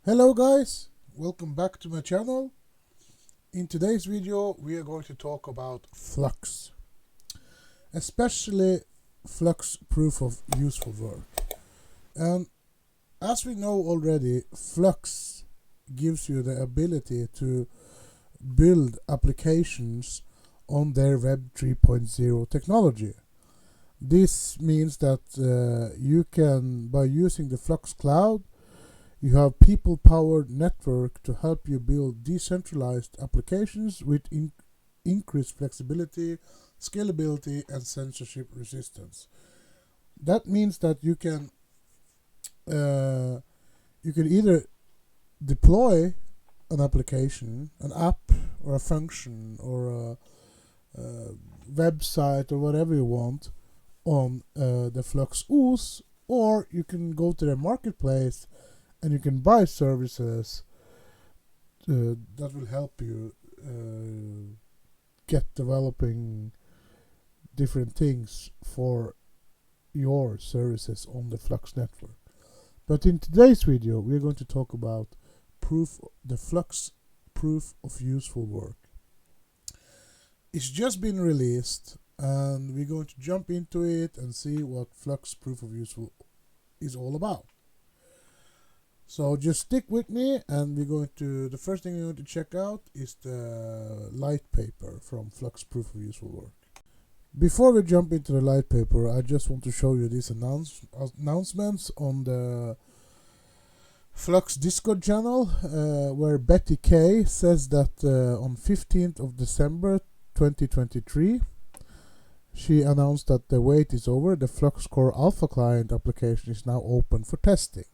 Hello guys, welcome back to my channel. In today's video we are going to talk about Flux, especially Flux proof of useful work. And as we know already, Flux gives you the ability to build applications on their Web 3.0 technology. This means that you can, by using the Flux cloud, you have people-powered network to help you build decentralized applications with increased flexibility, scalability, and censorship resistance. That means that you can either deploy an application, an app, or a function, or a website, or whatever you want on the Flux OS, or you can go to the marketplace and you can buy services that will help you get developing different things for your services on the Flux network. But in today's video we're going to talk about the Flux proof of useful work. It's just been released and we're going to jump into it and see what Flux proof of useful is all about. So just stick with me, and the first thing we're going to check out is the light paper from Flux Proof of Useful Work. Before we jump into the light paper, I just want to show you these announcements on the Flux Discord channel, where Betty K says that on 15th of December 2023, she announced that the wait is over. The Flux Core Alpha Client application is now open for testing.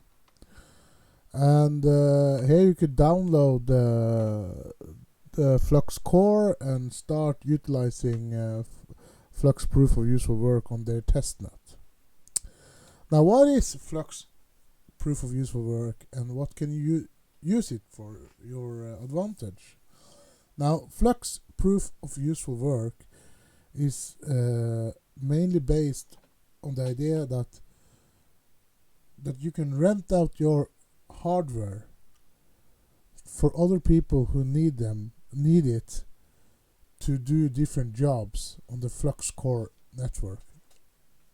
And here you could download the Flux Core and start utilizing Flux Proof of Useful Work on their testnet. Now, what is Flux Proof of Useful Work and what can you use it for your advantage? Now, Flux Proof of Useful Work is mainly based on the idea that you can rent out your hardware for other people who need it to do different jobs on the Flux Core network.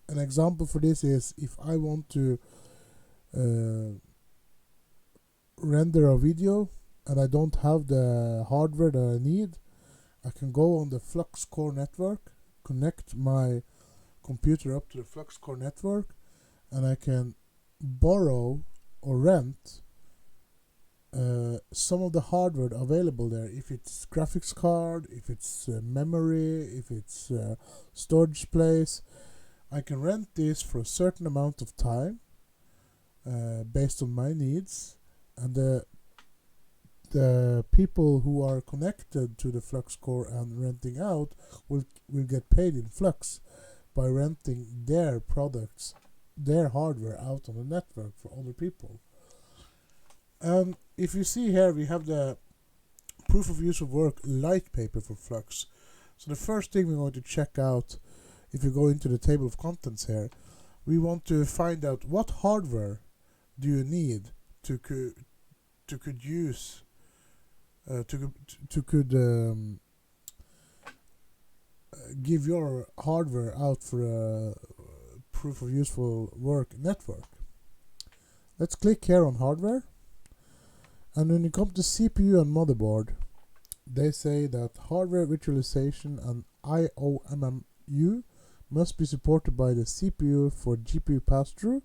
An example for this is if I want to render a video and I don't have the hardware that I need, I can go on the Flux Core network, connect my computer up to the Flux Core network, and I can borrow or rent some of the hardware available there. If it's graphics card, if it's memory, if it's storage space, I can rent this for a certain amount of time based on my needs, and the people who are connected to the Flux Core and renting out will get paid in Flux by renting their products, their hardware out on the network for other people. And if you see here, we have the proof of use of work light paper for Flux. So the first thing we're going to check out, if you go into the table of contents here, we want to find out what hardware do you need to give your hardware out for a proof of useful work network. Let's click here on hardware, and when you come to CPU and motherboard, they say that hardware virtualization and IOMMU must be supported by the CPU for GPU pass-through.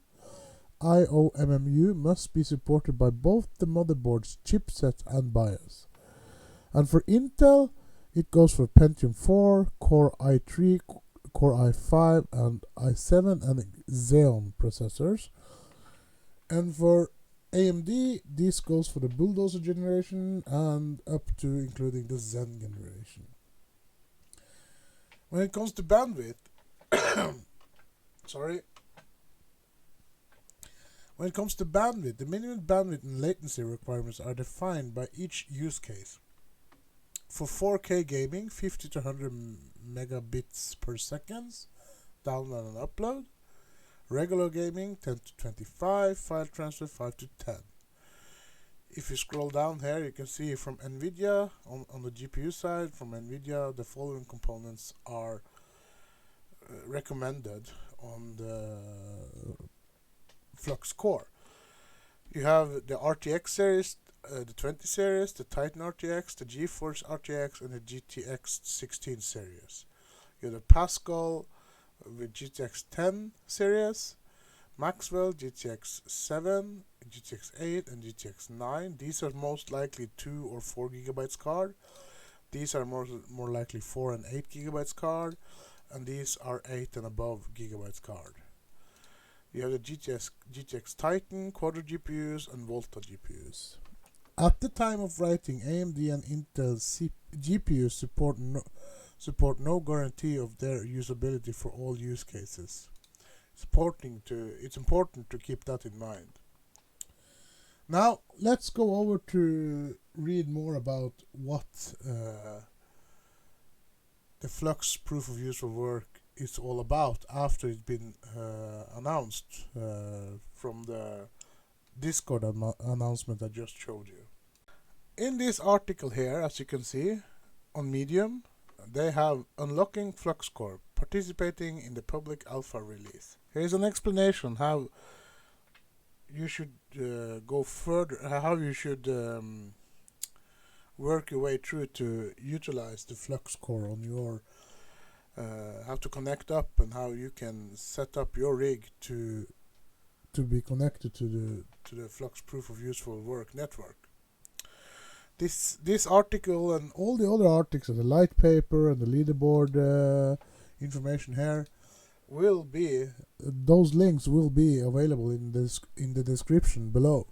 IOMMU must be supported by both the motherboard's chipset and BIOS. And for Intel, it goes for Pentium 4, Core i3, Core i5, and i7 and Xeon processors. And for AMD, this goes for the Bulldozer generation and up to including the Zen generation. When it comes to bandwidth, When it comes to bandwidth, the minimum bandwidth and latency requirements are defined by each use case. For 4K gaming, 50 to 100 megabits per second, download and upload. Regular gaming, 10 to 25, file transfer 5 to 10. if you scroll down here, you can see from NVIDIA, on the GPU side, from NVIDIA, the following components are recommended on the Flux core. You have the RTX series, the 20 series, the Titan RTX, the GeForce RTX, and the GTX 16 series. You have the Pascal with GTX 10 series, Maxwell GTX 7, GTX 8, and GTX 9. These are most likely 2 or 4 gigabytes card. These are more likely 4 and 8 gigabytes card, and these are 8 and above gigabytes card. You have the GTX Titan, Quadro GPUs, and Volta GPUs. At the time of writing, AMD and Intel GPUs support no guarantee of their usability for all use cases. It's important to keep that in mind. Now let's go over to read more about what the Flux proof of useful work is all about after it's been announced from the Discord announcement I just showed you. In this article here, as you can see on Medium, they have unlocking Flux Core, participating in the public alpha release. Here's an explanation how you should go further, how you should work your way through to utilize the Flux Core on your how to connect up and how you can set up your rig to be connected to the Flux proof of useful work network. This article and all the other articles and the light paper and the leaderboard information here will be, those links will be available in the description below.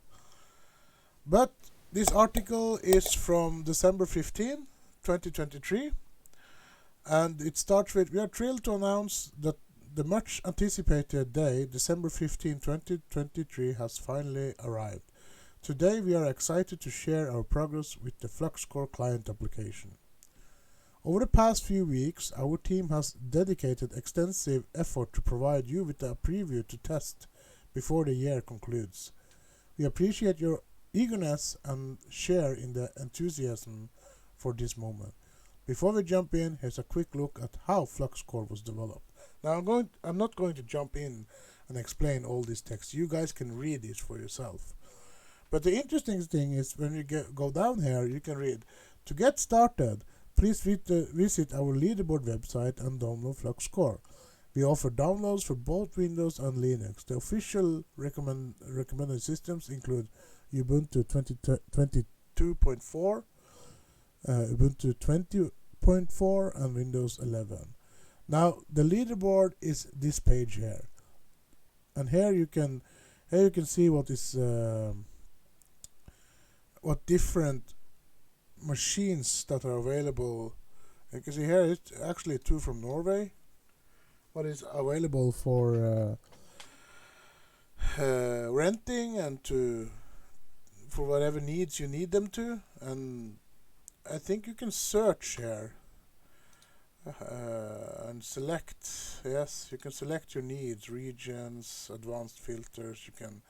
But this article is from December 15, 2023, and it starts with, we are thrilled to announce that the much anticipated day, December 15, 2023, has finally arrived. Today we are excited to share our progress with the Flux Core client application. Over the past few weeks, our team has dedicated extensive effort to provide you with a preview to test before the year concludes. We appreciate your eagerness and share in the enthusiasm for this moment. Before we jump in, here's a quick look at how Flux Core was developed. Now I'm not going to jump in and explain all this text. You guys can read this for yourself. But the interesting thing is when you go down here, you can read, to get started, please visit our leaderboard website and download Flux Core. We offer downloads for both Windows and Linux. The official recommended systems include Ubuntu 22.4, Ubuntu 20.4, and Windows 11. Now the leaderboard is this page here, and here you can see what is what different machines that are available. You can see here it's actually 2 from Norway, what is available for renting and for whatever needs you need them to. And I think you can search here and select. Yes, you can select your needs, regions, advanced filters. You can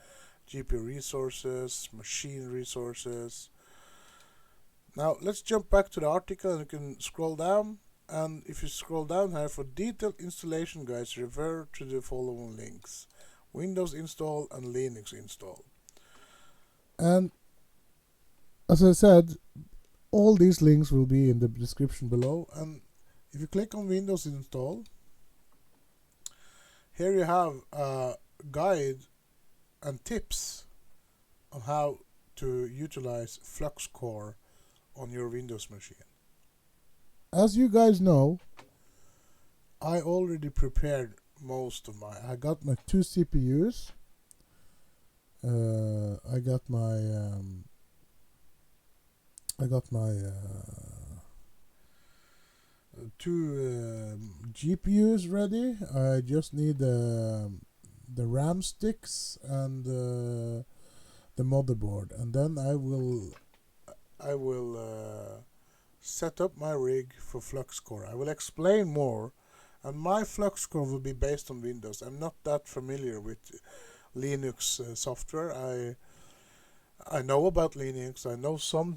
GPU resources, machine resources. Now let's jump back to the article, and you can scroll down, and if you scroll down here, for detailed installation guides, refer to the following links: Windows install and Linux install. And as I said, all these links will be in the description below. And if you click on Windows install, here you have a guide and tips on how to utilize Flux Core on your Windows machine. As you guys know, I already prepared most of I got my 2 CPUs, I got my 2 GPUs ready. I just need the RAM sticks and the motherboard, and then I will set up my rig for Flux Core. I will explain more, and my Flux Core will be based on Windows. I'm not that familiar with Linux software. I know about Linux. I know some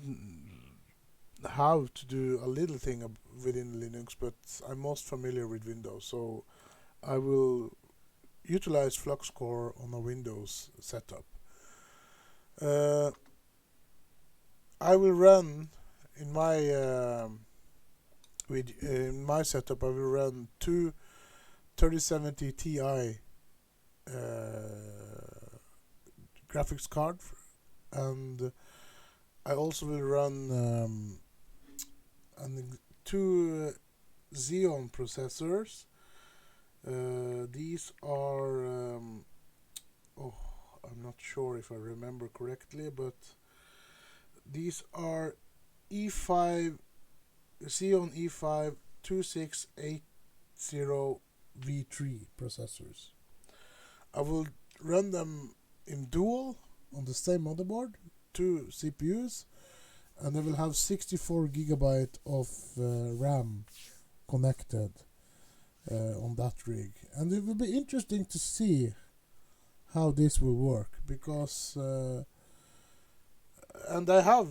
how to do a little thing within Linux, but I'm most familiar with Windows. So I will utilize Flux Core on a Windows setup. I will run in my setup. I will run two 3070 Ti graphics card, and I also will run two Xeon processors. These are I'm not sure if I remember correctly, but these are E5 Xeon E5 2680V3 processors. I will run them in dual on the same motherboard, two CPUs, and they will have 64 gigabyte of RAM connected on that rig. And it will be interesting to see how this will work, because and I have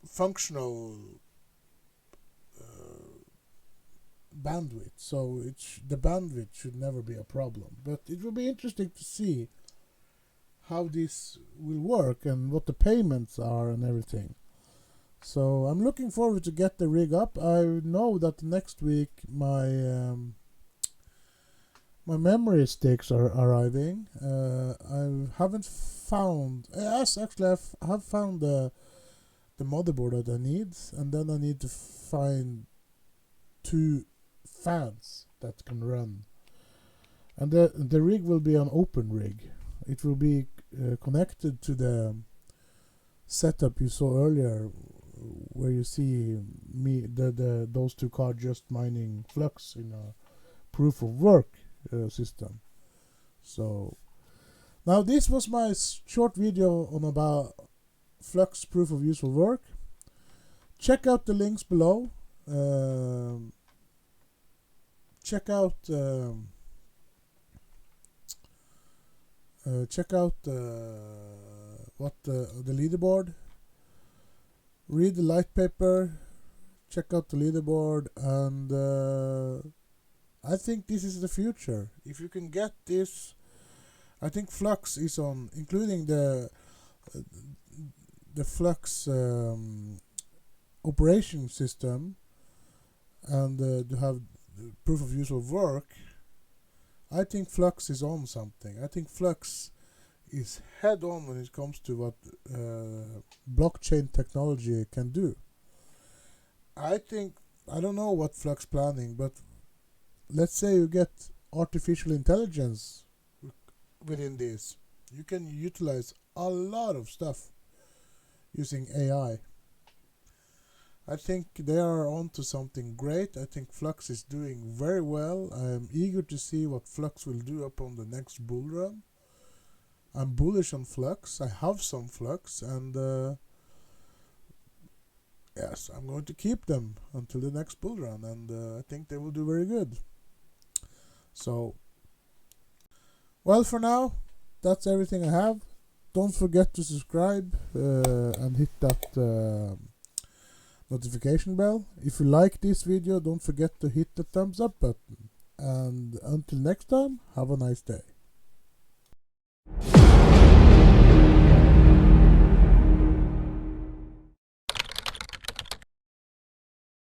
functional bandwidth, so the bandwidth should never be a problem. But it will be interesting to see how this will work and what the payments are and everything. So I'm looking forward to get the rig up. I know that next week my memory sticks are arriving. I haven't found. Yes, actually, I have found the motherboard that I need, and then I need to find two fans that can run. And the rig will be an open rig. It will be connected to the setup you saw earlier, where you see those two cards just mining Flux in a proof of work system. So now this was my short video on about Flux proof of useful work. Check out the links below. Check out what the leaderboard. Read the light paper. Check out the leaderboard, and I think this is the future. If you can get this, I think Flux is on, including the Flux operation system, and to have proof of useful work. I think Flux is on something. I think Flux is head on when it comes to what blockchain technology can do. I don't know what Flux planning, but let's say you get artificial intelligence within this. You can utilize a lot of stuff using AI. I think they are onto something great. I think Flux is doing very well. I am eager to see what Flux will do upon the next bull run. I'm bullish on Flux. I have some Flux, and yes, I'm going to keep them until the next bull run, and I think they will do very good. So, well, for now, that's everything I have. Don't forget to subscribe and hit that notification bell. If you like this video, don't forget to hit the thumbs up button. And until next time, have a nice day.